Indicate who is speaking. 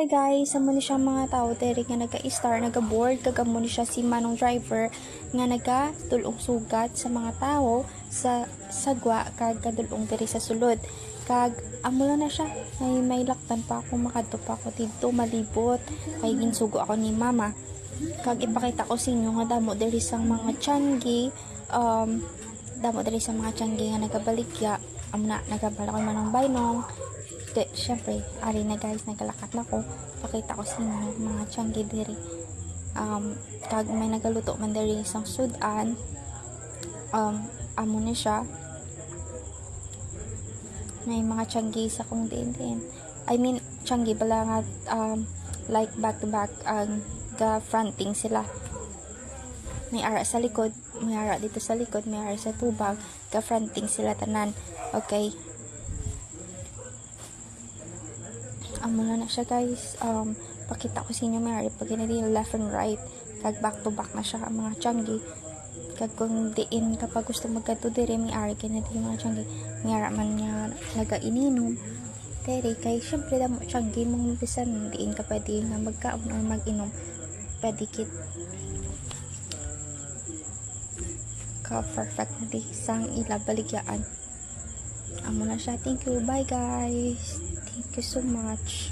Speaker 1: Hi guys, amo ni siya mga tao diri nga naga-star, naga-board kag amo ni siya si Manong driver nga naga-tulong sugat sa mga tao sa sagwa kag kadulong diri sa sulod. Kag amo lang na siya, may laktan pa ako, makadto pa ako didto malibot kay ginsugo ako ni mama. Kag ipakita ko sa inyo nga damo diri sang mga tianggi, damo diri sa mga tianggi nga nagabaligya. Amo na nagabala ko Manong Baynong. Syempre, ari na guys, nagalakat na ko. Pakita ko sa inyo mga tianggi diri. Kag may nagaluto man diri isang sudan. Amo na siya. May mga tianggi sa kung din. I mean, tianggi bala nga like back to back ga fronting sila. May ara sa likod, may ara dito sa likod, may ara sa tubag, ga fronting sila tanan. Okay. Amo na siya guys. Pakita ko sa inyo may pag ginili left and right kag back to back na siya ang mga tianggi. Kag kung diin kapag gusto magkadto diri may ari ginili mga tianggi, may ara man nga nagaininom diri kay syempre damo tianggi mong bisan diin ka pwede nga magkaon or mag-inom pwede kit ka perfect na di sang ila baligyaan. Amo na siya. Thank you, bye guys, thank you so much.